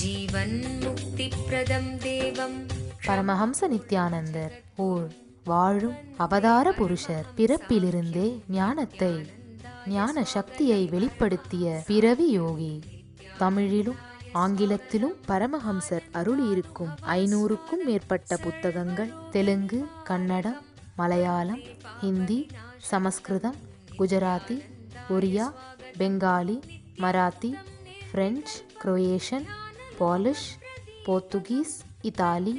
ஜீவன் முக்தி பிரதம் தேவம். பரமஹம்ச நித்யானந்தர் ஓர் வாழும் அவதார புருஷர். பிறப்பிலிருந்தே ஞானத்தை ஞான சக்தியை வெளிப்படுத்திய பிறவி யோகி. தமிழிலும் ஆங்கிலத்திலும் பரமஹம்சர் அருளியிருக்கும் 500க்கும் மேற்பட்ட புத்தகங்கள் Telugu, Kannada, Malayalam, Hindi, Sanskrit, Gujarati, Oriya, Bengali, Marathi, French, Croatian, Polish, Portuguese, Italy,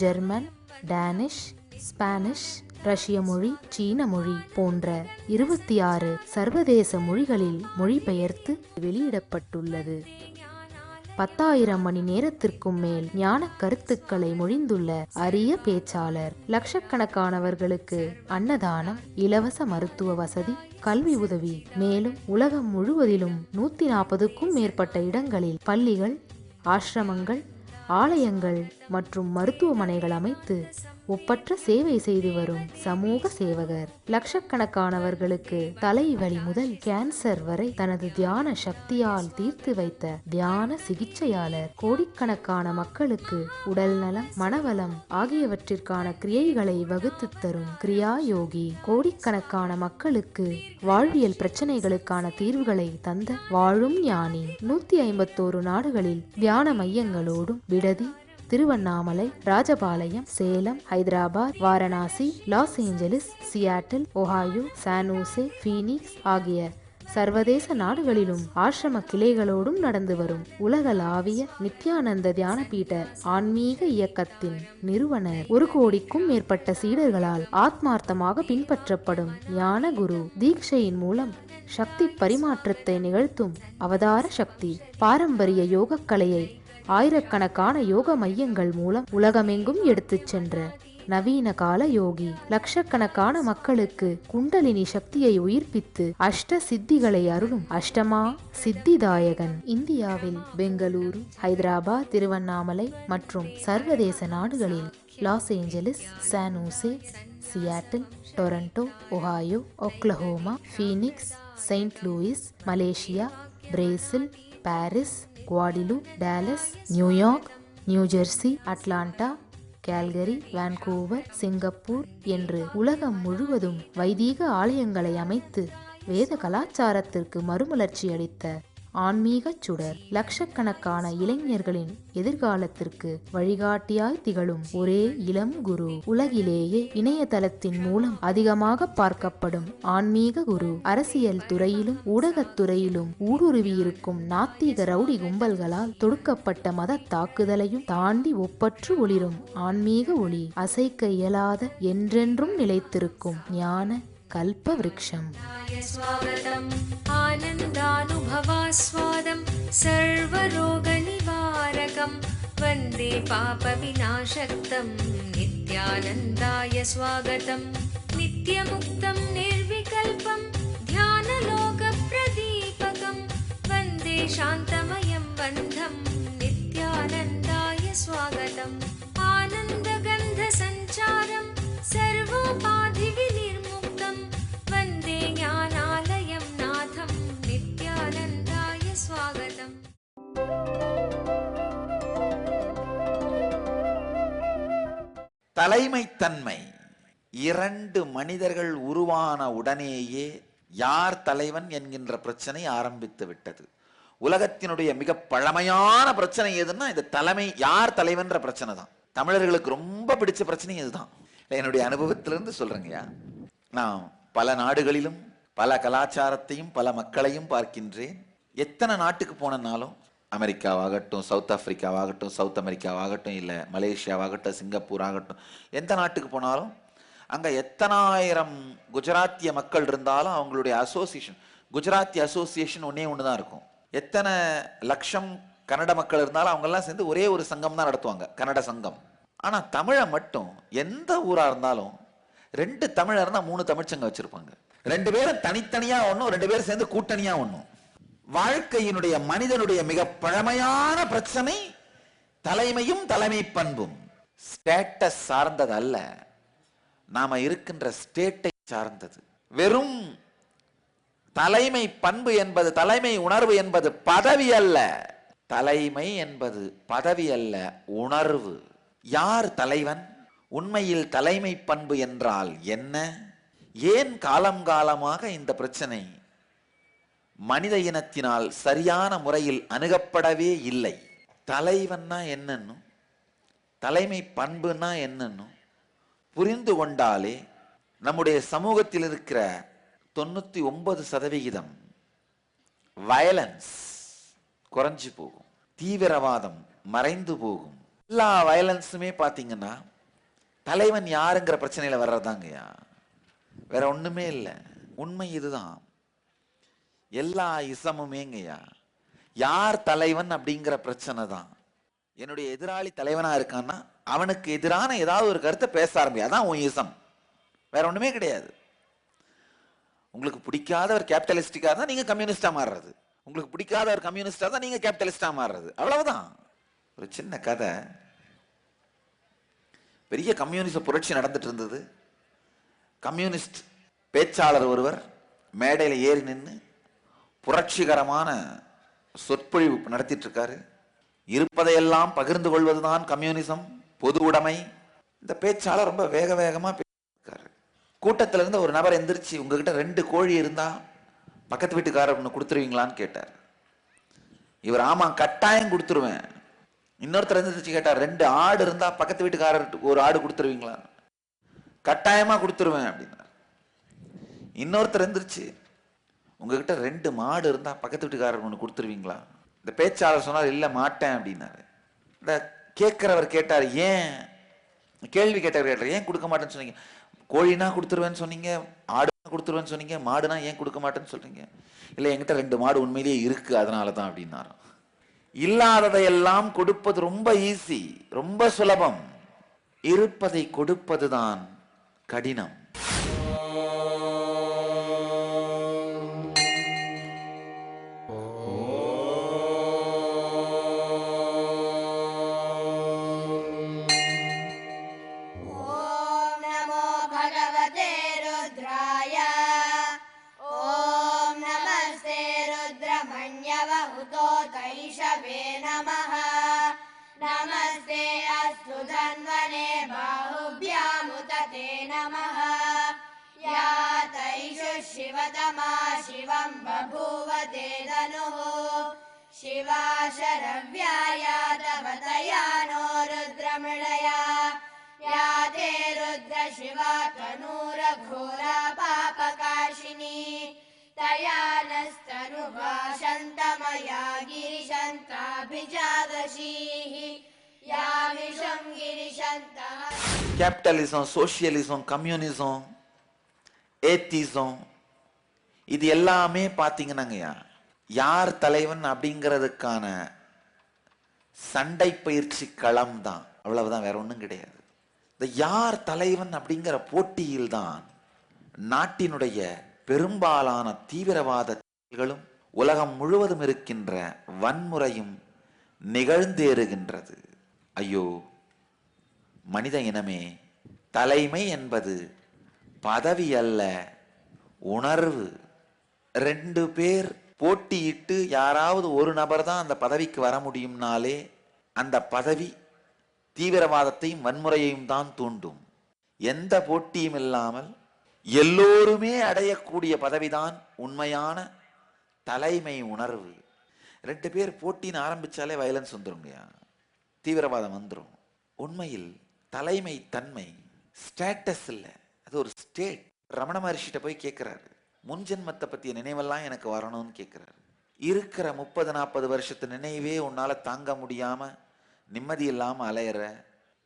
German, Danish, Spanish, ரஷ்ய மொழி, சீன மொழி போன்ற 26 சர்வதேச மொழிகளில் மொழிபெயர்த்து வெளியிடப்பட்டுள்ளது. 10,000 மணி நேரத்திற்கும் மேல் ஞான கருத்துக்களை மொழிந்துள்ள அரிய பேச்சாளர். லட்சக்கணக்கானவர்களுக்கு அன்னதானம், இலவச மருத்துவ வசதி, கல்வி உதவி, மேலும் உலகம் முழுவதிலும் 140க்கும் மேற்பட்ட இடங்களில் பள்ளிகள், ஆசிரமங்கள், ஆலயங்கள் மற்றும் மருத்துவமனைகள் அமைத்து ஒப்பற்ற சேவை செய்து வரும் சமூக சேவகர். லட்சக்கணக்கானவர்களுக்கு தலைவலி முதல் கேன்சர் வரை தனது தியான சக்தியால் தீர்த்து வைத்த தியான சிகிச்சையாளர். கோடிக்கணக்கான மக்களுக்கு உடல் நலம், மனவளம் ஆகியவற்றிற்கான கிரியைகளை வகுத்து தரும் கிரியா யோகி. கோடிக்கணக்கான மக்களுக்கு வாழ்வியல் பிரச்சனைகளுக்கான தீர்வுகளை தந்த வாழும் ஞானி. 151 நாடுகளில் தியான மையங்களோடும் விடுதி, Tiruvannamalai, Rajapalayam, Salem, Hyderabad, Varanasi, loss Angeles, Seattle, Ohio, San Jose, Phoenix ஆகிய சர்வதேச நாடுகளிலும் ஆசிரம கிளைகளோடும் நடந்து வரும் உலகளாவிய நித்யானந்த தியானபீட ஆன்மீக இயக்கத்தின் நிறுவனர். 1 கோடிக்கும் மேற்பட்ட சீடர்களால் ஆத்மார்த்தமாக பின்பற்றப்படும் ஞான குரு. தீட்சையின் மூலம் சக்தி பரிமாற்றத்தை நிகழ்த்தும் அவதார சக்தி. பாரம்பரிய யோகக்கலையை ஆயிரக்கணக்கான யோக மையங்கள் மூலம் உலகமெங்கும் எடுத்துச் சென்ற நவீன கால யோகி. லட்சக்கணக்கான மக்களுக்கு குண்டலினி சக்தியை உயிர்ப்பித்து அஷ்ட சித்திகளை அருளும் அஷ்டமா சித்திதாயகன். இந்தியாவில் பெங்களூரு, ஹைதராபாத், திருவண்ணாமலை மற்றும் சர்வதேச நாடுகளில் Los Angeles, San Jose, Seattle, Toronto, Ohio, Oklahoma, Phoenix, Saint Louis, Malaysia, Brazil, Paris, குவாடிலு, Dallas, New York, New Jersey, Atlanta, Calgary, Vancouver, Singapore என்று உலகம் முழுவதும் வைதீக ஆலயங்களை அமைத்து வேத கலாச்சாரத்திற்கு மறுமலர்ச்சி அளித்த ஆன்மீக சுடர். லட்சக்கணக்கான இளைஞர்களின் எதிர்காலத்திற்கு வழிகாட்டியாய் திகழும் ஒரே இளம் குரு. உலகிலேயே இணையதளத்தின் மூலம் அதிகமாக பார்க்கப்படும் ஆன்மீக குரு. அரசியல் துறையிலும் ஊடகத்துறையிலும் ஊடுருவியிருக்கும் நாத்திக ரவுடி கும்பல்களால் தொடுக்கப்பட்ட மத தாக்குதலையும் தாண்டி ஒப்பற்று ஒளிரும் ஆன்மீக ஒளி. அசைக்க இயலாத என்றென்றும் நிலைத்திருக்கும் ஞான கல்ப விருட்சம். ஆனந்தானுபவாஸ்வாதம் சர்வரோக நிவாரகம் வந்தே பாப விநாசக்தம் நித்யானந்தாய ஸ்வாகதம். நித்யமுக்தம் நிர்விகல்பம் தியானலோக பிரதீபகம் வந்தே சாந்தமயம் பந்தம் நித்யானந்தாய ஸ்வாகதம். ஆனந்தகந்த சஞ்சாரம் சர்வோபாதி விநிர்முக்தம் வந்தே ஞானாலயம் நாதம் நித்யானந்தாய ஸ்வாகதம். தலைமைத்தன்மை. 2 மனிதர்கள் உருவான உடனேயே யார் தலைவன் என்கின்ற பிரச்சனை ஆரம்பித்து விட்டது. உலகத்தினுடைய மிக பழமையான பிரச்சனை எதுன்னா இந்த தலைமை, யார் தலைவன்ற பிரச்சனை தான். தமிழர்களுக்கு ரொம்ப பிடிச்ச பிரச்சனை இதுதான். என்னுடைய அனுபவத்திலிருந்து சொல்றேங்கய்யா. நான் பல நாடுகளிலும் பல கலாச்சாரத்தையும் பல மக்களையும் பார்க்கின்றேன். எத்தனை நாட்டுக்கு போனாலும், அமெரிக்காவாகட்டும், சவுத் ஆப்பிரிக்காவாகட்டும், சவுத் அமெரிக்காவாகட்டும், இல்லை மலேசியாவாகட்டும், சிங்கப்பூர் ஆகட்டும், எந்த நாட்டுக்கு போனாலும் அங்கே எத்தனாயிரம் குஜராத்திய மக்கள் இருந்தாலும் அவங்களுடைய அசோசியேஷன், குஜராத்தி அசோசியேஷன் ஒன்று தான் இருக்கும். எத்தனை லட்சம் கன்னட மக்கள் இருந்தாலும் அவங்கெல்லாம் சேர்ந்து ஒரே ஒரு சங்கம் தான் நடத்துவாங்க, கன்னட சங்கம். ஆனால் தமிழை மட்டும் எந்த ஊராக இருந்தாலும் 2 தமிழர் இருந்தால் 3 தமிழ்ச்சங்கம் வச்சிருப்பாங்க. 2 பேரும் தனித்தனியா ஒன்றும், 2 பேரும் சேர்ந்து கூட்டணியா ஒன்றும். வாழ்க்கையினுடைய மனிதனுடைய மிக பழமையான பிரச்சனை தலைமையும் தலைமை பண்பும். ஸ்டேட்டஸ் சார்ந்தது அல்ல, நாம இருக்கின்ற ஸ்டேட்டை சார்ந்தது. வெறும் தலைமை பண்பு என்பது, தலைமை உணர்வு என்பது பதவி அல்ல. தலைமை என்பது பதவி அல்ல, உணர்வு. யார் தலைவன்? உண்மையில் தலைமை பண்பு என்றால் என்ன? ஏன் காலம் காலமாக இந்த பிரச்சனை மனித இனத்தினால் சரியான முறையில் அணுகப்படவே இல்லை? தலைவன்னா என்னன்னு, தலைமை பண்புன்னா என்னன்னு புரிந்து கொண்டாலே நம்முடைய சமூகத்தில் இருக்கிற 99% வயலன்ஸ் குறைஞ்சு போகும், தீவிரவாதம் மறைந்து போகும். எல்லா வயலன்ஸுமே பார்த்தீங்கன்னா தலைவன் யாருங்கிற பிரச்சனையில வர்றதாங்கய்யா, வேற ஒண்ணுமே இல்லை. உண்மை இதுதான். எல்லா இசமுமேங்கய்யா யார் தலைவன் அப்படிங்கிற பிரச்சனை தான். என்னுடைய எதிராளி தலைவனா இருக்கான்னா அவனுக்கு எதிரான ஏதாவது ஒரு கருத்தை பேச ஆரம்பியா, அதான் உன் இசம், வேற ஒண்ணுமே கிடையாது. உங்களுக்கு பிடிக்காத ஒரு கேபிட்டலிஸ்டிக்கா தான் நீங்க கம்யூனிஸ்டா மாறுறது, உங்களுக்கு பிடிக்காத ஒரு கம்யூனிஸ்டா தான் நீங்க கேபிட்டலிஸ்டா மாறுறது, அவ்வளவுதான். ஒரு சின்ன கதை. பெரிய கம்யூனிஸ்ட் புரட்சி நடந்துட்டு இருந்தது. கம்யூனிஸ்ட் பேச்சாளர் ஒருவர் மேடையில் ஏறி நின்று புரட்சிகரமான சொற்பொழிவு நடத்திட்டு இருக்காரு. இருப்பதையெல்லாம் பகிர்ந்து கொள்வதுதான் கம்யூனிசம், பொது உடைமை. இந்த பேச்சாளர் ரொம்ப வேக வேகமா பேசிருக்காரு. கூட்டத்தில இருந்து ஒரு நபர் எந்திரிச்சு, உங்ககிட்ட 2 கோழி இருந்தா பக்கத்து வீட்டுக்காரர் ஒன்று கொடுத்துருவீங்களான்னு கேட்டார். இவர் ஆமா கட்டாயம் கொடுத்துருவேன். இன்னொருத்தர் எந்திரிச்சு கேட்டார், 2 ஆடு இருந்தா பக்கத்து வீட்டுக்காரர் ஒரு ஆடு கொடுத்துருவீங்களா? கட்டாயமா கொடுத்துருவேன் அப்படின்னார். இன்னொருத்தர் எந்திரிச்சு, உங்ககிட்ட 2 மாடு இருந்தா பக்கத்து வீட்டுக்காரர் ஒன்று கொடுத்துருவீங்களா? இந்த பேச்சாளர் சொன்னார், இல்லை மாட்டேன் அப்படின்னாரு. இந்த கேட்கிறவர் கேட்டார், ஏன்? கேள்வி கேட்டவர் கேட்டார், ஏன் கொடுக்க மாட்டேன்னு சொன்னீங்க? கோழினா கொடுத்துருவேன்னு சொன்னீங்க, ஆடுனா கொடுத்துருவேன்னு சொன்னீங்க, மாடுனா ஏன் கொடுக்க மாட்டேன்னு சொல்றீங்க? இல்லை, என்கிட்ட 2 மாடு உண்மையிலேயே இருக்கு, அதனால தான் அப்படின்னாரு. இல்லாததையெல்லாம் கொடுப்பது ரொம்ப ஈஸி, ரொம்ப சுலபம். இருப்பதை கொடுப்பதுதான் கடினம். नमस्ते अस्तु धन्वने बाहुभ्यामुतते नमः। या तैषु शिवतमा शिवं बभूव ते धनुः। शिवा शरव्याया तव तया नो रुद्रमृडया। या ते रुद्र शिवा तनूरघोरा पापकाशिनी। तया नस्तनुभाषन्तमया गिरिशन्ताभिजादशीः। यामिषं गिरिशन्तः। கேபிட்டலிசம், சோசியலிசம், கம்யூனிசம், ஏத்திசம், இது எல்லாமே பார்த்தீங்கன்னாங்கய்யா யார் தலைவன் அப்படிங்கிறதுக்கான சண்டை பயிற்சி களம் தான், அவ்வளவுதான், வேற ஒன்றும் கிடையாது. இந்த யார் தலைவன் அப்படிங்கிற போட்டியில் தான் நாட்டினுடைய பெரும்பாலான தீவிரவாதங்களும் உலகம் முழுவதும் இருக்கின்ற வன்முறையும் நிகழ்ந்தேறுகின்றது. ஐயோ மனித இனமே, தலைமை என்பது பதவி அல்ல, உணர்வு. 2 பேர் போட்டியிட்டு யாராவது ஒரு நபர் தான் அந்த பதவிக்கு வர முடியும்னாலே அந்த பதவி தீவிரவாதத்தையும் வன்முறையையும் தான் தூண்டும். எந்த போட்டியும் இல்லாமல் எல்லோருமே அடையக்கூடிய பதவிதான் உண்மையான தலைமை உணர்வு. 2 பேர் போட்டின்னு ஆரம்பிச்சாலே வயலன்ஸ் வந்துருங்கய்யா, தீவிரவாதம் வந்துடும். உண்மையில் தலைமை தன்மை ஸ்டேட்டஸ் இல்லை, அது ஒரு ஸ்டேட். ரமண மகர்ஷிட்ட போய் கேட்கிறாரு, முன்ஜென்மத்தை பற்றிய நினைவெல்லாம் எனக்கு வரணும்னு கேட்கிறாரு. இருக்கிற 30-40 வருஷத்து நினைவே உன்னால தாங்க முடியாம நிம்மதி இல்லாம அலையிற,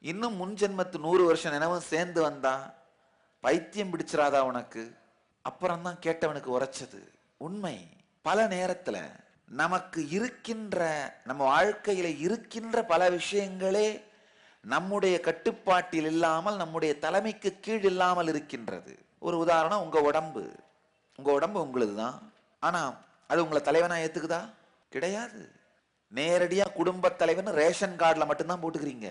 இன்னும் முன்ஜென்மத்து 100 வருஷம் நினைவும் சேர்ந்து வந்தா பைத்தியம் பிடிச்சிராதா உனக்கு? அப்புறம்தான் கேட்டவனுக்கு உரைச்சது உண்மை. பல நேரத்துல நமக்கு இருக்கின்ற, நம்ம வாழ்க்கையில இருக்கின்ற பல விஷயங்களே நம்முடைய கட்டுப்பாட்டில் இல்லாமல், நம்முடைய தலைமைக்கு கீழ் இல்லாமல் இருக்கின்றது. ஒரு உதாரணம், உங்க உடம்பு உங்களுது தான், ஆனா அது உங்களை தலைவனா ஏத்துக்குதா? கிடையாது. நேரடியா குடும்ப தலைவன் ரேஷன் கார்டுல மட்டும்தான் போட்டுக்கிறீங்க.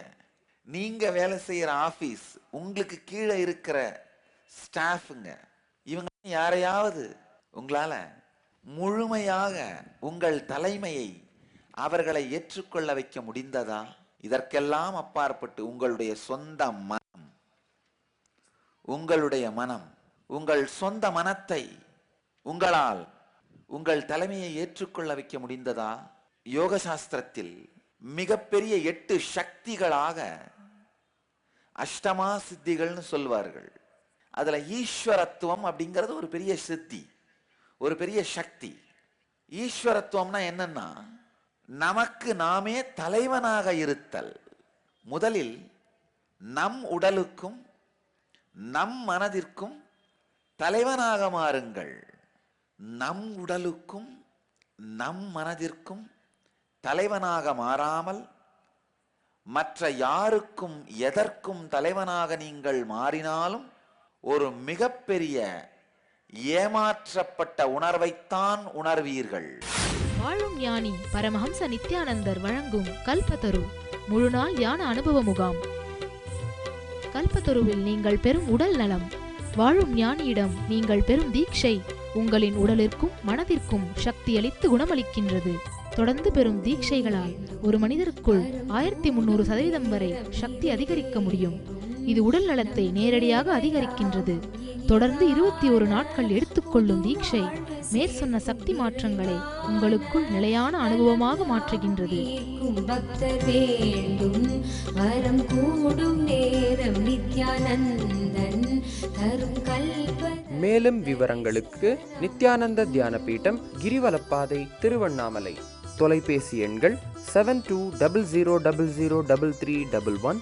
நீங்க வேலை செய்யற ஆபீஸ், உங்களுக்கு கீழே இருக்கிற ஸ்டாஃபுங்க, இவங்க யாரையாவது உங்களால முழுமையாக உங்கள் தலைமையை அவர்களை ஏற்றுக்கொள்ள வைக்க முடிந்ததா? இதற்கெல்லாம் அப்பாற்பட்டு உங்களுடைய சொந்த மனம், உங்கள் சொந்த மனத்தை உங்களால் உங்கள் தலைமையை ஏற்றுக்கொள்ள வைக்க முடிந்ததா? யோக சாஸ்திரத்தில் மிகப்பெரிய 8 சக்திகளாக அஷ்டமா சித்திகள்னு சொல்வார்கள். அதுல ஈஸ்வரத்துவம் அப்படிங்கிறது ஒரு பெரிய சித்தி, ஒரு பெரிய சக்தி. ஈஸ்வரத்துவம்னா என்னன்னா, நமக்கு நாமே தலைவனாக இருத்தல். முதலில் நம் உடலுக்கும் நம் மனதிற்கும் தலைவனாக மாறுங்கள். நம் உடலுக்கும் நம் மனதிற்கும் தலைவனாக மாறாமல் மற்ற யாருக்கும் எதற்கும் தலைவனாக நீங்கள் மாறினாலும் ஒரு மிகப்பெரிய ஏமாற்றப்பட்ட உணர்வைத்தான் உணர்வீர்கள். வாழும் ஞானி பரமஹம்ச நித்யானந்தர் வழங்கும் கல்பத்தரு முழுநாள் தியான அனுபவ முகாம். கல்பத்தருவில் நீங்கள் பெறும் உடல் நலம், வாழும் ஞானியிடம் நீங்கள் பெறும் தீட்சை உங்களின் உடலிற்கும் மனதிற்கும் சக்தியளித்து குணமளிக்கின்றது. தொடர்ந்து பெறும் தீட்சைகளால் ஒரு மனிதருக்குள் 1300% வரை சக்தி அதிகரிக்க முடியும். இது உடல் நலத்தை நேரடியாக அதிகரிக்கின்றது. தொடர்ந்து 21 நாட்கள் எடுத்துக்கொள்ளும் தீட்சை மேற்சொன்ன சக்தி மாற்றங்களை உங்களுக்குள் நிலையான அனுபவமாக மாற்றுகின்றது. பக்தர் வேண்டும் வரம் கூடும் நேரம் நித்யானந்தன் தரும் கல்ப. மேலும் விவரங்களுக்கு நித்யானந்த தியான பீடம், கிரிவலப்பாதை, திருவண்ணாமலை. தொலைபேசி எண்கள் 7200003311,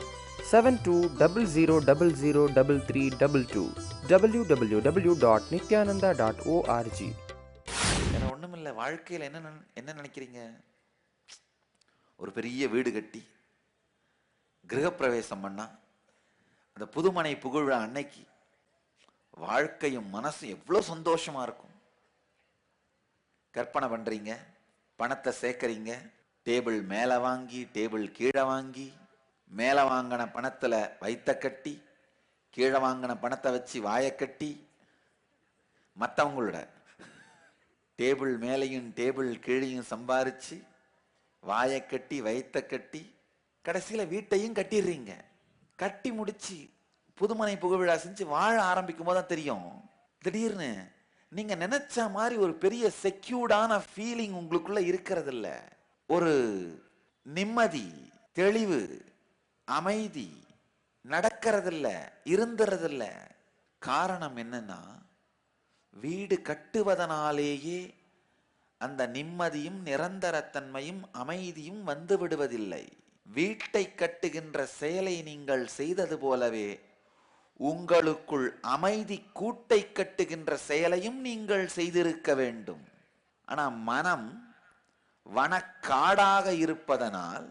7200003322, www.nityananda.org. ஒண்ணுமில்ல, வாழ்க்கையில் என்ன நினைக்கிறீங்க? ஒரு பெரிய வீடு கட்டி கிரகப்பிரவேசம் பண்ணா அந்த புதுமனை புகழ் அன்னைக்கு வாழ்க்கையும் மனசும் எவ்வளவு சந்தோஷமா இருக்கும். கற்பனை பண்றீங்க, பணத்தை சேர்க்கறீங்க, டேபிள் மேல வாங்கி டேபிள் கீழே வாங்கி, மேல வாங்கின பணத்துல வைத்த கட்டி, கீழே வாங்கின பணத்தை வச்சு வாயை கட்டி, மற்றவங்களோட டேபிள் மேலையும் டேபிள் கீழையும் சம்பாரிச்சு வாயை கட்டி வைத்த கட்டி, கடைசியில வீட்டையும் கட்டிடுறீங்க. கட்டி முடிச்சு புதுமனை புகழ்விழா செஞ்சு வாழ ஆரம்பிக்கும் போது தான் தெரியும், திடீர்னு நீங்க நினைச்ச மாதிரி ஒரு பெரிய செக்யூர்டான ஃபீலிங் உங்களுக்குள்ள இருக்கிறது இல்ல. ஒரு நிம்மதி, தெளிவு, அமைதி நடக்கிறதில்ல, இருந்துறதில்ல. காரணம் என்னன்னா, வீடு கட்டுவதனாலேயே அந்த நிம்மதியும் நிரந்தரத்தன்மையும் அமைதியும் வந்து விடுவதில்லை. வீட்டை கட்டுகின்ற செயலை நீங்கள் செய்தது போலவே உங்களுக்குள் அமைதி கூட்டை கட்டுகின்ற செயலையும் நீங்கள் செய்திருக்க வேண்டும். ஆனா மனம் வனக்காடாக இருப்பதனால்,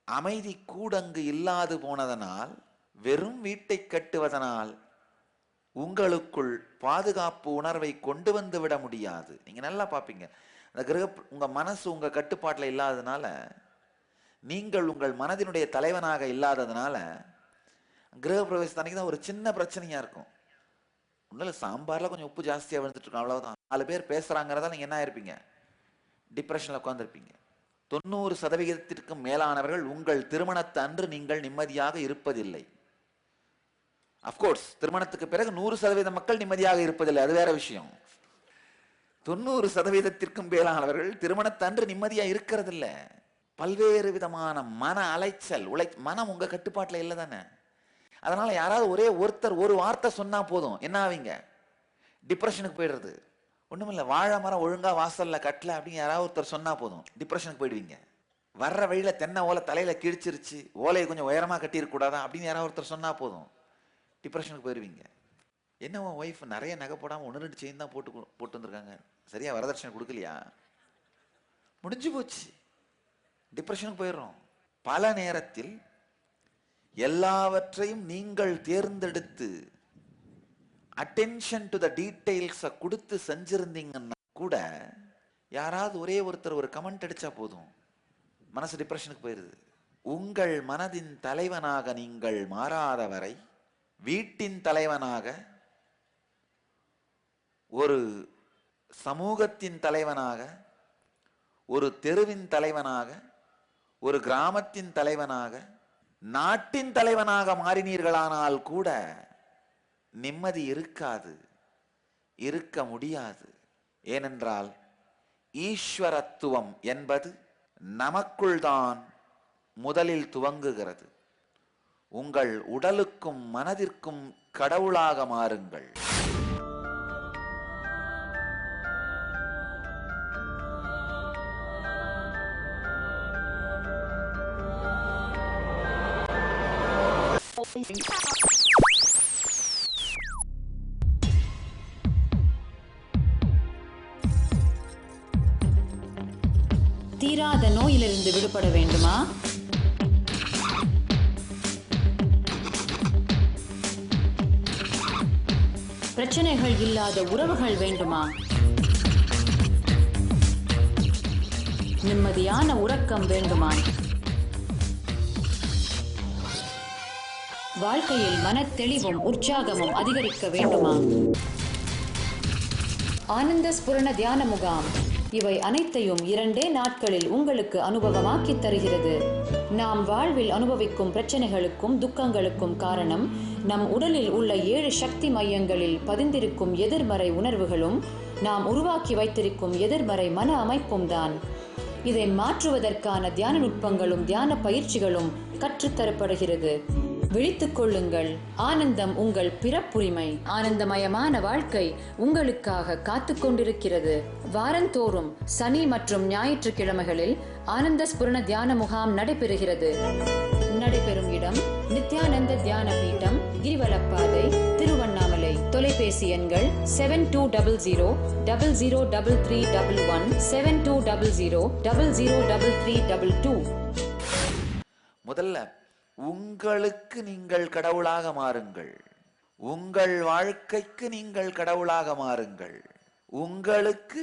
அமைதி கூடங்கு இல்லாது போனதனால், வெறும் வீட்டை கட்டுவதனால் உங்களுக்குள் பாதுகாப்பு உணர்வை கொண்டு வந்து விட முடியாது. நீங்க நல்லா பார்ப்பீங்க, அந்த உங்க மனசு உங்க கட்டுப்பாட்டில் இல்லாததுனால, நீங்கள் உங்கள் மனதினுடைய தலைவனாக இல்லாததுனால, கிரக பிரவேசத்தன்னைக்கு தான் ஒரு சின்ன பிரச்சனையா இருக்கும். ஒன்றும் சாம்பார்ல கொஞ்சம் உப்பு ஜாஸ்தியாக விழுந்துட்டு இருக்கும், அவ்வளவுதான். 4 பேர் பேசுறாங்கிறதா நீங்க என்ன ஆயிருப்பீங்க? டிப்ரெஷன்ல உட்கார்ந்துருப்பீங்க. 90% மேலானவர்கள் உங்கள் திருமணத்தை அன்று நீங்கள் நிம்மதியாக இருப்பதில்லை. அப்கோர்ஸ் திருமணத்துக்கு பிறகு 100% மக்கள் நிம்மதியாக இருப்பதில்லை, அது வேற விஷயம். 90% மேலானவர்கள் திருமணத்தை அன்று நிம்மதியா இருக்கிறது இல்ல. பல்வேறு விதமான மன அலைச்சல், மனம் உங்க கட்டுப்பாட்டில் இல்லை தானே. அதனால யாராவது ஒருத்தர் ஒரு வார்த்தை சொன்னா போதும், என்ன ஆவீங்க? டிப்ரெஷனுக்கு போயிடுறது. ஒண்ணுமில்ல, வாழை மரம் ஒழுங்கா வாசல்ல கட்டல அப்படின்னு யாராவது ஒருத்தர் சொன்னா போதும், டிப்ரெஷனுக்கு போயிடுவீங்க. வர்ற வழியில தென்னை ஓலை தலையில கிழிச்சிருச்சு, ஓலையை கொஞ்சம் உயரமா கட்டியிருக்க கூடாதா அப்படின்னு யாராவது ஒருத்தர் சொன்னா போதும், டிப்ரெஷனுக்கு போயிடுவீங்க. என்ன உன் ஒய்ஃப் நிறைய நகை போடாம 1-2 செயின் தான் போட்டு வந்திருக்காங்க, சரியா வரதட்சணை கொடுக்கலையா? முடிஞ்சு போச்சு, டிப்ரெஷனுக்கு போயிடுறோம். பல நேரத்தில் எல்லாவற்றையும் நீங்கள் தேர்ந்தெடுத்து அட்டென்ஷன் டு த டீடைல்ஸ் கொடுத்து செஞ்சிருந்தீங்கன்னா கூட, யாராவது ஒருத்தர் ஒரு கமெண்ட் அடிச்சா போதும், மனசு டிப்ரெஷனுக்கு போயிருது. உங்கள் மனதின் தலைவனாக நீங்கள் மாறாத வரை, வீட்டின் தலைவனாக, ஒரு சமூகத்தின் தலைவனாக, ஒரு தெருவின் தலைவனாக, ஒரு கிராமத்தின் தலைவனாக, நாட்டின் தலைவனாக மாறினீர்களானால் கூட நிம்மதி இருக்காது, இருக்க முடியாது. ஏனென்றால் ஈஸ்வரத்துவம் என்பது நமக்குள் தான் முதலில் துவங்குகிறது. உங்கள் உடலுக்கும் மனதிற்கும் கடவுளாக மாறுங்கள். தீராத நோயிலிருந்து விடுபட வேண்டுமா? பிரச்சனைகள் இல்லாத உறவுகள் வேண்டுமா? நிம்மதியான உறக்கம் வேண்டுமா? வாழ்க்கையில் மனத்தெளிவும் உற்சாகமும் அதிகரிக்க வேண்டுமா? ஆனந்த ஸ்புரண தியான முகாம் இவை அனைத்தையும் 2 நாட்களில் உங்களுக்கு அனுபவமாக்கி தருகிறது. நாம் வாழ்வில் அனுபவிக்கும் பிரச்சனைகளுக்கும் துக்கங்களுக்கும் காரணம் நம் உடலில் உள்ள 7 சக்தி மையங்களில் பதிந்திருக்கும் எதிர்மறை உணர்வுகளும் நாம் உருவாக்கி வைத்திருக்கும் எதிர்மறை மன அமைப்பும் தான். இதை மாற்றுவதற்கான தியான நுட்பங்களும் தியான பயிற்சிகளும் கற்றுத்தரப்படுகிறது. விழித்துக் கொள்ளுங்கள், ஆனந்தம் உங்கள் பிறப்புரிமை. ஆனந்தமயமான வாழ்க்கை உங்களுக்காக காத்து கொண்டிருக்கிறது. வாரந்தோறும் சனி மற்றும் ஞாயிற்றுக்கிழமைகளில் ஆனந்த ஸ்புரண தியான முகாம் நடைபெறுகிறது. நடைபெறும் இடம் நித்யானந்த தியான பீட்டம், கிரிவலப்பாதை, திருவண்ணாமலை. தொலைபேசி எண்கள் 7200003311, 7200003322. முதல்ல உங்களுக்கு நீங்கள் கடவுளாக மாறுங்கள். உங்கள் வாழ்க்கைக்கு நீங்கள் கடவுளாக மாறுங்கள். உங்களுக்கு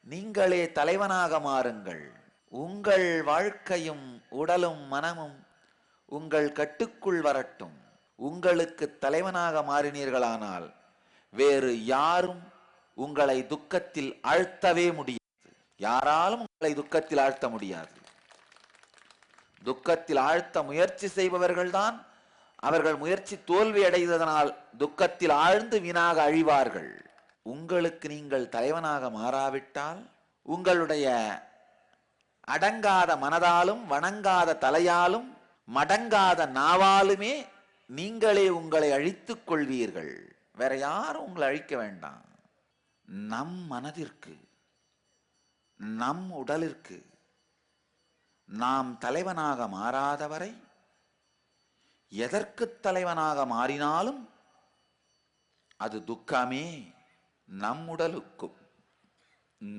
நீங்களே தலைவனாக மாறுங்கள். உங்கள் வாழ்க்கையும் உடலும் மனமும் உங்கள் கட்டுக்குள் வரட்டும். உங்களுக்கு தலைவனாக மாறினீர்களானால் வேறு யாரும் உங்களை துக்கத்தில் ஆழ்த்தவே முடியாது. யாராலும் உங்களை துக்கத்தில் ஆழ்த்த முடியாது. துக்கத்தில் ஆழ்த்த முயற்சி செய்பவர்கள்தான் அவர்கள் முயற்சி தோல்வி அடைந்ததனால் துக்கத்தில் ஆழ்ந்து வீணாக அழிவார்கள். உங்களுக்கு நீங்கள் தலைவனாக மாறாவிட்டால் உங்களுடைய அடங்காத மனதாலும் வணங்காத தலையாலும் மடங்காத நாவாலுமே நீங்களே உங்களை அழித்துக் கொள்வீர்கள். வேற யாரும் உங்களை அழிக்க வேண்டாம். நம் மனதிற்கு, நம் உடலிற்கு நாம் தலைவனாக மாறாதவரை எதற்கு தலைவனாக மாறினாலும் அது துக்கமே. நம் உடலுக்கும்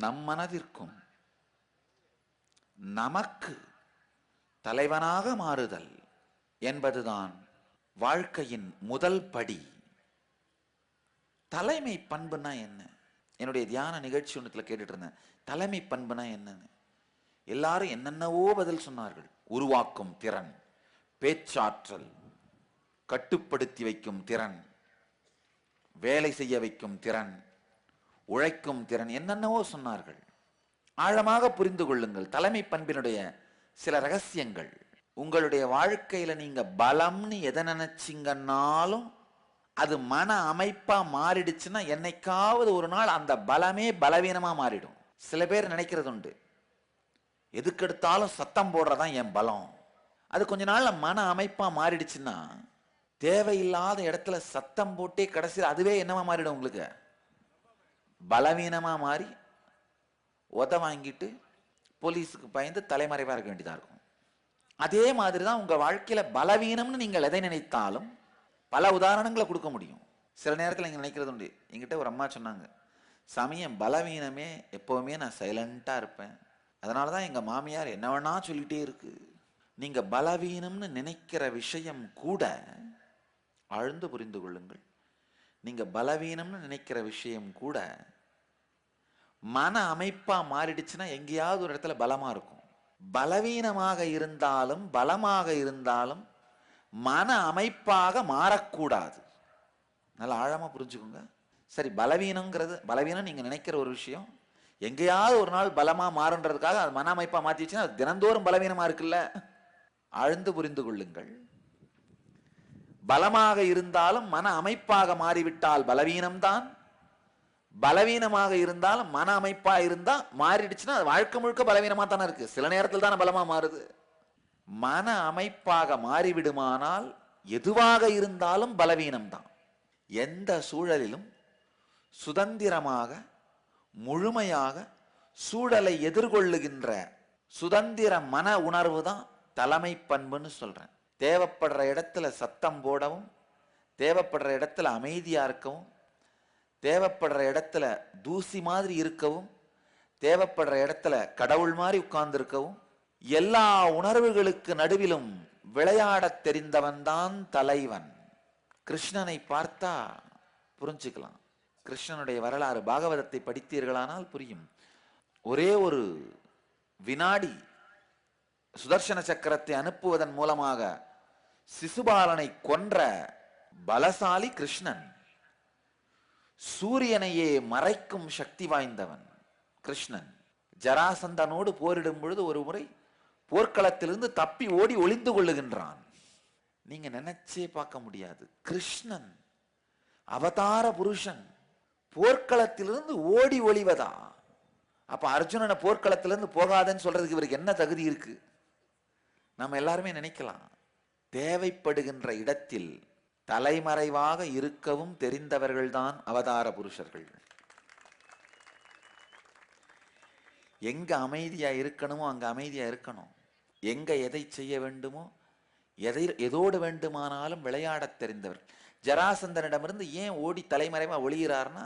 நம் மனதிற்கும் நமக்கு தலைவனாக மாறுதல் என்பதுதான் வாழ்க்கையின் முதல் படி. தலைமை பண்புனா என்ன? என்னுடைய தியான நிகழ்ச்சி ஒன்றுல கேட்டுட்டு இருந்தேன், தலைமை பண்புனா என்னன்னு. எல்லாரும் என்னென்னவோ பதில் சொன்னார்கள். உருவாக்கும் திறன், பேச்சாற்றல், கட்டுப்படுத்தி வைக்கும் திறன், வேலை செய்ய வைக்கும் திறன், உழைக்கும் திறன், என்னென்னவோ சொன்னார்கள். ஆழமாக புரிந்து கொள்ளுங்கள் தலைமை பண்பினுடைய சில ரகசியங்கள். உங்களுடைய வாழ்க்கையில நீங்க பலம்னு எதை நினைச்சிங்கன்னாலும் அது மன அமைப்பா மாறிடுச்சுன்னா என்னைக்காவது ஒரு நாள் அந்த பலமே பலவீனமா மாறிடும். சில பேர் நினைக்கிறது உண்டு, எதுக்கெடுத்தாலும் சத்தம் போடுறதான் என் பலம். அது கொஞ்ச நாள்ல மன அமைப்பா மாறிடுச்சுன்னா தேவையில்லாத இடத்துல சத்தம் போட்டே கடைசியில் அதுவே என்னவா மாறிடும், உங்களுக்கு பலவீனமா மாறி உத வாங்கிட்டு போலீஸுக்கு பயந்து தலைமறைவா இருக்க வேண்டியதா இருக்கும். அதே மாதிரிதான் உங்க வாழ்க்கையில பலவீனம்னு நீங்கள் எதை நினைத்தாலும் பல உதாரணங்களை கொடுக்க முடியும். சில நேரத்தில் நீங்க நினைக்கிறது உண்டு. என்கிட்ட ஒரு அம்மா சொன்னாங்க, சமயம் பலவீனமே எப்பவுமே நான் சைலண்டா இருப்பேன், அதனாலதான் எங்க மாமியார் என்ன வேணா சொல்லிட்டே இருக்கு. நீங்க பலவீனம்னு நினைக்கிற விஷயம் கூட ஆழ்ந்து புரிந்து கொள்ளுங்கள், நீங்க பலவீனம்னு நினைக்கிற விஷயம் கூட மன அமைப்பா மாறிடுச்சுன்னா எங்கேயாவது ஒரு இடத்துல பலமா இருக்கும். பலவீனமாக இருந்தாலும் பலமாக இருந்தாலும் மன அமைப்பாக மாறக்கூடாது. நல்லா ஆழமா புரிஞ்சுக்கோங்க. சரி, பலவீனம் நீங்க நினைக்கிற ஒரு விஷயம் எங்கேயாவது ஒரு நாள் பலமா மாறுன்றதுக்காக அது மன அமைப்பா மாத்திச்சுன்னா அது தினந்தோறும் பலவீனமா இருக்குல்ல. ஆழ்ந்து புரிந்து கொள்ளுங்கள். பலமாக இருந்தாலும் மன அமைப்பாக மாறிவிட்டால் பலவீனம்தான். பலவீனமாக இருந்தாலும் மன அமைப்பா இருந்தா மாறிடுச்சுன்னா அது வாழ்க்கை முழுக்க பலவீனமா தானே இருக்கு. சில நேரத்தில் தானே பலமா மாறுது. மன அமைப்பாக மாறிவிடுமானால் எதுவாக இருந்தாலும் பலவீனம்தான். எந்த சூழலிலும் சுதந்திரமாக முழுமையாக சூழலை எதிர்கொள்ளுகின்ற சுதந்திர மன உணர்வு தான் தலைமை பண்புன்னு சொல்றேன். தேவைப்படுற இடத்துல சத்தம் போடவும், தேவைப்படுற இடத்துல அமைதியா இருக்கவும், தேவைப்படுற இடத்துல தூசி மாதிரி இருக்கவும், தேவைப்படுற இடத்துல கடவுள் மாதிரி உட்கார்ந்து இருக்கவும், எல்லா உணர்வுகளுக்கு நடுவிலும் விளையாடத் தெரிந்தவன் தான் தலைவன். கிருஷ்ணனை பார்த்தா புரிஞ்சுக்கலாம். கிருஷ்ணனுடைய வரலாறு பாகவதத்தை படித்தீர்களானால் புரியும். ஒரே ஒரு வினாடி சுதர்சன சக்கரத்தை அனுப்புவதன் மூலமாக சிசுபாலனை கொன்ற பலசாலி கிருஷ்ணன். சூரியனையே மறைக்கும் சக்தி வாய்ந்தவன் கிருஷ்ணன். ஜராசந்தனோடு போரிடும் பொழுது ஒரு முறை போர்க்களத்திலிருந்து தப்பி ஓடி ஒளிந்து கொள்ளுகின்றான். நீங்க நினைச்சே பார்க்க முடியாது. கிருஷ்ணன் அவதார புருஷன் போர்க்களத்திலிருந்து ஓடி ஒளிவதா? அப்ப அர்ஜுனனை போர்க்களத்திலிருந்து போகாதன்னு சொல்றதுக்கு இவருக்கு என்ன தகுதி இருக்கு? நம்ம எல்லாருமே நினைக்கலாம். தேவைப்படுகின்ற இடத்தில் தலைமறைவாக இருக்கவும் தெரிந்தவர்கள்தான் அவதார புருஷர்கள். எங்க அமைதியா இருக்கணுமோ அங்க அமைதியா இருக்கணும். எங்க எதை செய்ய வேண்டுமோ எதோடு வேண்டுமானாலும் விளையாடத் தெரிந்தவர். ஜராசந்தனிடமிருந்து ஏன் ஓடி தலைமறைவா ஒளிகிறார்னா,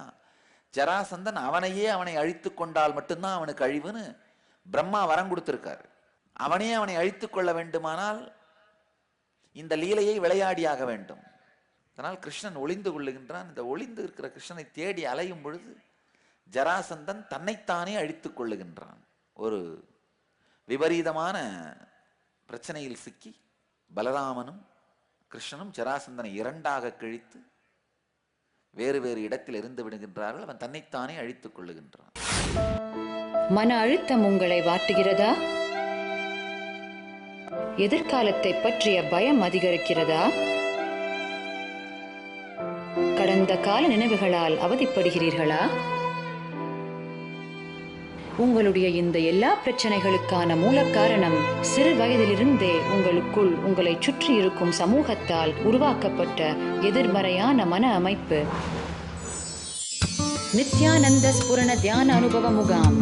ஜராசந்தன் அவனை அழித்து கொண்டால் மட்டும்தான் அவனுக்கு அழிவுன்னு பிரம்மா வரம் கொடுத்திருக்காரு. அவனை அழித்து கொள்ள வேண்டுமானால் இந்த லீலையை விளையாடியாக வேண்டும். அதனால் கிருஷ்ணன் ஒளிந்து கொள்ளுகின்றான். இந்த ஒளிந்து இருக்கிற கிருஷ்ணனை தேடி அலையும் பொழுது ஜராசந்தன் தன்னைத்தானே அழித்துக் கொள்ளுகின்றான். ஒரு விபரீதமான பிரச்சனையில் சிக்கி பலராமனும் கிருஷ்ணனும் ஜராசந்தனை இரண்டாக கிழித்து வேறு வேறு இடத்தில் இருந்து விடுகின்றார்கள். அவன் தன்னைத்தானே அழித்துக் கொள்ளுகின்றான். மன அழுத்தம் உங்களை வாட்டுகிறதா? எதிர்காலத்தை பற்றிய பயம் அதிகரிக்கிறதா? கடந்த கால நினைவுகளால் அவதிப்படுகிறீர்களா? உங்களுடைய இந்த எல்லா பிரச்சனைகளுக்கான மூல காரணம் சிறு வயதிலிருந்தே உங்களுக்குள் உங்களை சுற்றி இருக்கும் சமூகத்தால் உருவாக்கப்பட்ட எதிர்மறையான மன அமைப்பு. நித்யானந்த ஸ்புரண தியான அனுபவ முகாம்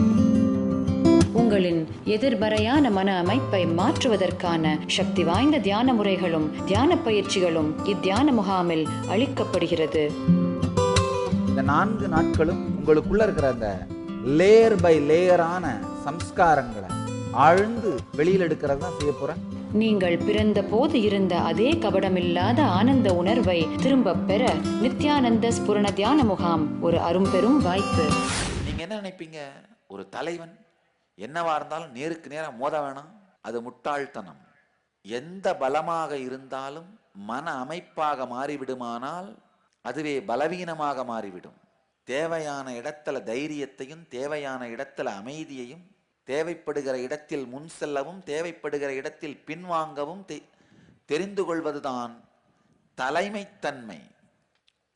உங்களின் எதிர்மறையான மன அமைப்பை மாற்றுவதற்கான சக்தி வாய்ந்த தியான முறைகளும் தியான பயிற்சிகளும் இத்தியான முகாமில் அளிக்கப்படுகிறது. இந்த 4 நாட்களும் உங்களுக்குள்ள இருக்கிற அந்த லேயர் பை லேயரான சம்ஸ்காரங்களை ஆழ்ந்து வெளியில் எடுக்கிறது தான் செய்ய போறேன். நீங்கள் பிறந்த போது இருந்த அதே கபடமில்லாத ஆனந்த உணர்வை திரும்ப பெற நித்யானந்த ஸ்புரண தியான முகாம் ஒரு அரும்பெரும் வாய்ப்பு. நீங்க என்ன நினைப்பீங்க? ஒரு தலைவன் என்னவா இருந்தாலும் நேருக்கு நேரம் மோத வேணாம், அது முட்டாள்தனம். எந்த பலமாக இருந்தாலும் மன அமைப்பாக மாறிவிடுமானால் அதுவே பலவீனமாக மாறிவிடும். தேவையான இடத்துல தைரியத்தையும் தேவையான இடத்துல அமைதியையும், தேவைப்படுகிற இடத்தில் முன் செல்லவும் தேவைப்படுகிற இடத்தில் பின்வாங்கவும் தெரிந்து கொள்வதுதான் தலைமைத்தன்மை.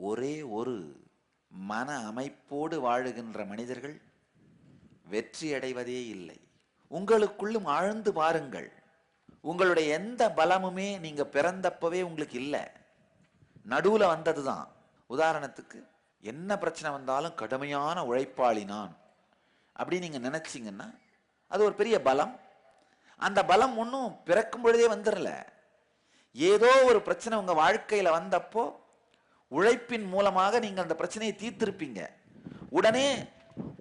ஒரே ஒரு மன அமைப்போடு வாழுகின்ற மனிதர்கள் வெற்றி அடைவதே இல்லை. உங்களுக்குள்ளும் ஆழ்ந்து பாருங்கள். உங்களுடைய எந்த பலமுமே நீங்க பிறந்தப்பவே உங்களுக்கு இல்லை, நடுவுல வந்ததுதான். உதாரணத்துக்கு என்ன பிரச்சனை வந்தாலும் கடுமையான உழைப்பாளி நான் அப்படி நீங்க நினைச்சீங்கன்னா அது ஒரு பெரிய பலம். அந்த பலம் ஒன்றும் பிறக்கும் பொழுதே வந்துடல. ஏதோ ஒரு பிரச்சனை உங்க வாழ்க்கையில வந்தப்போ உழைப்பின் மூலமாக நீங்க அந்த பிரச்சனையை தீர்த்திருப்பீங்க. உடனே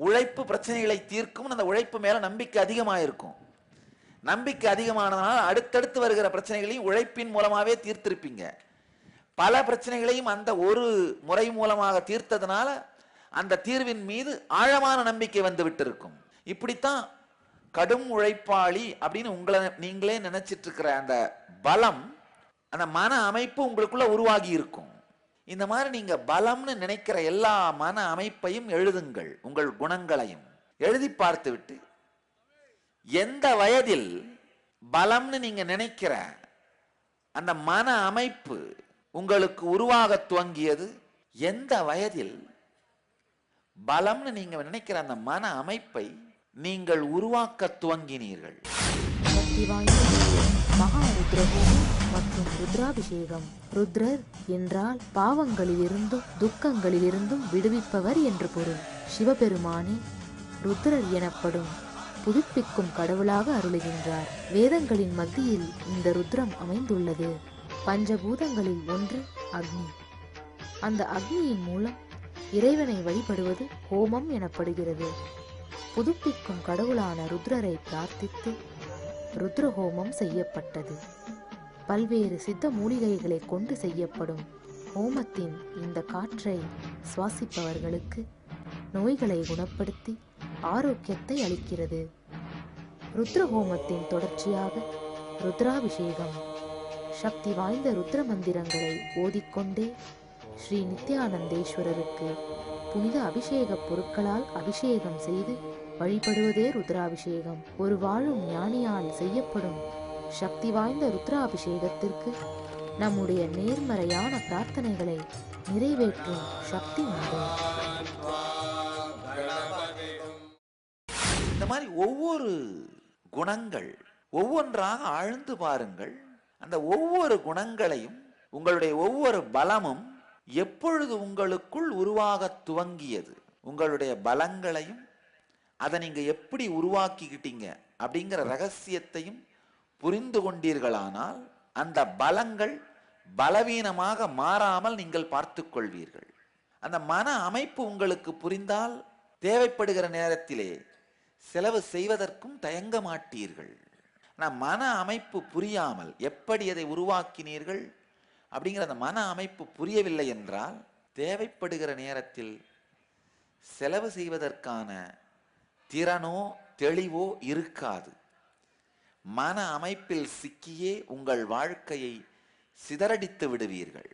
உழைப்பு பிரச்சனைகளை தீர்க்கும். அந்த உழைப்பு மேல நம்பிக்கை அதிகமாயிருக்கும். நம்பிக்கை அதிகமானதுனால அடுத்தடுத்து வருகிற பிரச்சனைகளையும் உழைப்பின் மூலமாவே தீர்த்திருப்பீங்க. பல பிரச்சனைகளையும் அந்த ஒரு முறை மூலமாக தீர்த்ததுனால அந்த தீர்வின் மீது ஆழமான நம்பிக்கை வந்து விட்டு இருக்கும். இப்படித்தான் கடும் உழைப்பாளி அப்படின்னு உங்களை நீங்களே நினைச்சிட்டு இருக்கிற அந்த பலம், அந்த மன அமைப்பு உங்களுக்குள்ள உருவாகி இருக்கும். இந்த மாதிரி நீங்க பலம்னு நினைக்கிற எல்லா மன அமைப்பையும் எழுதுங்கள். உங்கள் குணங்களையும் எழுதி பார்த்து விட்டு எந்த வயதில் பலம்னு நீங்க நினைக்கிற அந்த மன அமைப்பு உங்களுக்கு உருவாக துவங்கியது, எந்த வயதில் பலம்னு நீங்க நினைக்கிற அந்த மன அமைப்பை நீங்கள் உருவாக்க துவங்கினீர்கள். சக்தி வாய்ந்த மகா ருத்ரஹோமம் மற்றும் ருத்ராபிஷேகம். ருத்ரர் என்றால் பாவங்களிலிருந்தும் துக்கங்களிலிருந்தும் விடுவிப்பவர் என்று பொருள். சிவபெருமானே ருத்ரர் எனப்படும் புதுப்பிக்கும் கடவுளாக அருளுகின்றார். வேதங்களின் மத்தியில் இந்த ருத்ரம் அமைந்துள்ளது. பஞ்சபூதங்களில் ஒன்று அக்னி. அந்த அக்னியின் மூலம் இறைவனை வழிபடுவது ஹோமம் எனப்படுகிறது. புதுப்பிக்கும் கடவுளான ருத்ரரை பிரார்த்தித்து ருத்ரஹோமம் செய்யப்பட்டது. பல்வேறு சித்த மூலிகைகளை கொண்டு செய்யப்படும் ஹோமத்தின் இந்த காற்றை சுவாசிப்பவர்களுக்கு நோய்களை குணப்படுத்தி ஆரோக்கியத்தை அளிக்கிறது. ருத்ரஹோமத்தின் தொடர்ச்சியாக ருத்ராபிஷேகம். சக்தி வாய்ந்த ருத்ர மந்திரங்களை ஓதிக்கொண்டே ஸ்ரீ நித்யானந்தேஸ்வரருக்கு புனித அபிஷேக பொருட்களால் அபிஷேகம் செய்து வழிபடுவதே ருத்ராபிஷேகம். ஒரு வாழும் ஞானியால் செய்யப்படும் சக்தி வாய்ந்த ருத்ராபிஷேகத்திற்கு நம்முடைய நேர்மறையான பிரார்த்தனைகளை நிறைவேற்றும் சக்தி உண்டு. இந்த மாதிரி ஒவ்வொரு குணங்கள் ஒவ்வொன்றாக ஆழ்ந்து பாருங்கள். அந்த ஒவ்வொரு குணங்களையும் உங்களுடைய ஒவ்வொரு பலமும் எப்பொழுது உங்களுக்குள் உருவாக துவங்கியது, உங்களுடைய பலங்களையும் அதை நீங்க எப்படி உருவாக்கிக்கிட்டீங்க அப்படிங்கிற ரகசியத்தையும் புரிந்து கொண்டீர்களானால் அந்த பலங்கள் பலவீனமாக மாறாமல் நீங்கள் பார்த்து கொள்வீர்கள். அந்த மன அமைப்பு உங்களுக்கு புரிந்தால் தேவைப்படுகிற நேரத்திலே செலவு செய்வதற்கும் தயங்க மாட்டீர்கள். ஆனால் மன அமைப்பு புரியாமல் எப்படி அதை உருவாக்கினீர்கள் அப்படிங்கிற அந்த மன அமைப்பு புரியவில்லை என்றால் தேவைப்படுகிற நேரத்தில் செலவு செய்வதற்கான திறனோ தெளிவோ இருக்காது. மன அமைப்பில் சிக்கியே உங்கள் வாழ்க்கையை சிதறடித்து விடுவீர்கள்,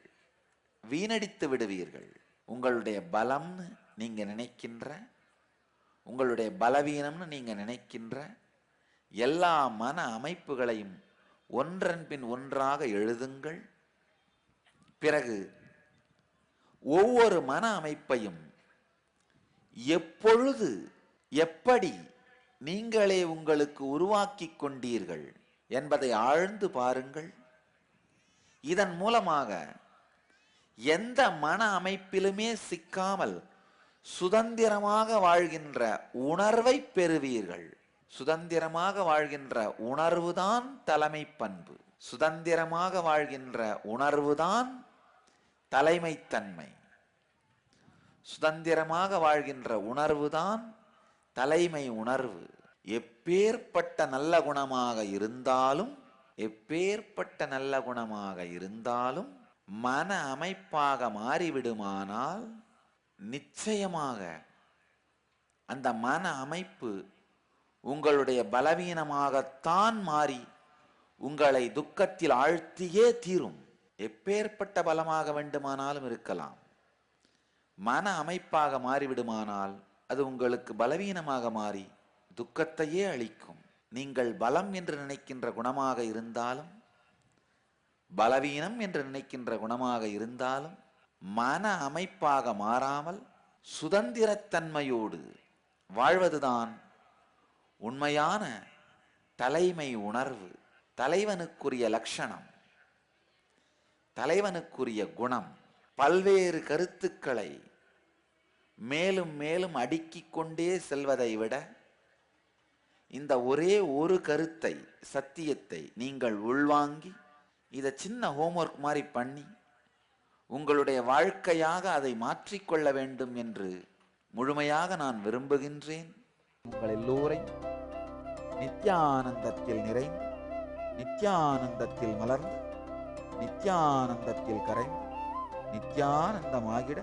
வீணடித்து விடுவீர்கள். உங்களுடைய பலம்னு நீங்க நினைக்கின்ற, உங்களுடைய பலவீனம்னு நீங்க நினைக்கின்ற எல்லா மன அமைப்புகளையும் ஒன்றன் பின் ஒன்றாக எழுதுங்கள். பிறகு ஒவ்வொரு மன அமைப்பையும் எப்பொழுது எப்படி நீங்களே உங்களுக்கு உருவாக்கி கொண்டீர்கள் என்பதை ஆழ்ந்து பாருங்கள். இதன் மூலமாக எந்த மன அமைப்பிலுமே சிக்காமல் சுதந்திரமாக வாழ்கின்ற உணர்வை பெறுவீர்கள். சுதந்திரமாக வாழ்கின்ற உணர்வுதான் தலைமை பண்பு. சுதந்திரமாக வாழ்கின்ற உணர்வுதான் தலைமைத்தன்மை. சுதந்திரமாக வாழ்கின்ற உணர்வுதான் தலைமை உணர்வு. எப்பேற்பட்ட நல்ல குணமாக இருந்தாலும் மன அமைப்பாக மாறிவிடுமானால் நிச்சயமாக அந்த மன அமைப்பு உங்களுடைய பலவீனமாகத்தான் மாறி உங்களை துக்கத்தில் ஆழ்த்தியே தீரும். எப்பேற்பட்ட பலமாக வேண்டுமானாலும் இருக்கலாம். மன அமைப்பாக மாறிவிடுமானால் அது உங்களுக்கு பலவீனமாக மாறி துக்கத்தையே அளிக்கும். நீங்கள் பலம் என்று நினைக்கின்ற குணமாக இருந்தாலும் பலவீனம் என்று நினைக்கின்ற குணமாக இருந்தாலும் மன அமைப்பாக மாறாமல் சுதந்திரத்தன்மையோடு வாழ்வதுதான் உண்மையான தலைமை உணர்வு. தலைவனுக்குரிய லட்சணம், தலைவனுக்குரிய குணம். பல்வேறு கருத்துக்களை மேலும் மேலும் அடுக்கிக் கொண்டே செல்வதை விட இந்த ஒரே ஒரு கருத்தை, சத்தியத்தை நீங்கள் உள்வாங்கி இதை சின்ன ஹோம்ஒர்க் மாதிரி பண்ணி உங்களுடைய வாழ்க்கையாக அதை மாற்றிக்கொள்ள வேண்டும் என்று முழுமையாக நான் விரும்புகின்றேன். உங்கள் எல்லோரையும் நித்யானந்தத்தில் நிறைந்து, நித்யானந்தத்தில் மலர்ந்து, நித்யானந்தத்தில் கரைந்து, நித்யானந்தமாகிட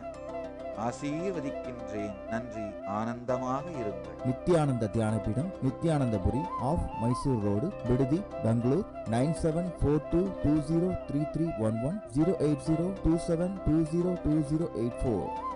ஆசீர்வதிக்கின்றேன். நன்றி. ஆனந்தமாக இருங்கள். நித்யானந்த தியானபீடம், நித்யானந்தபுரி ஆஃப் மைசூர் ரோடு, விடுதி, பெங்களூர். 9742203311 08027202084.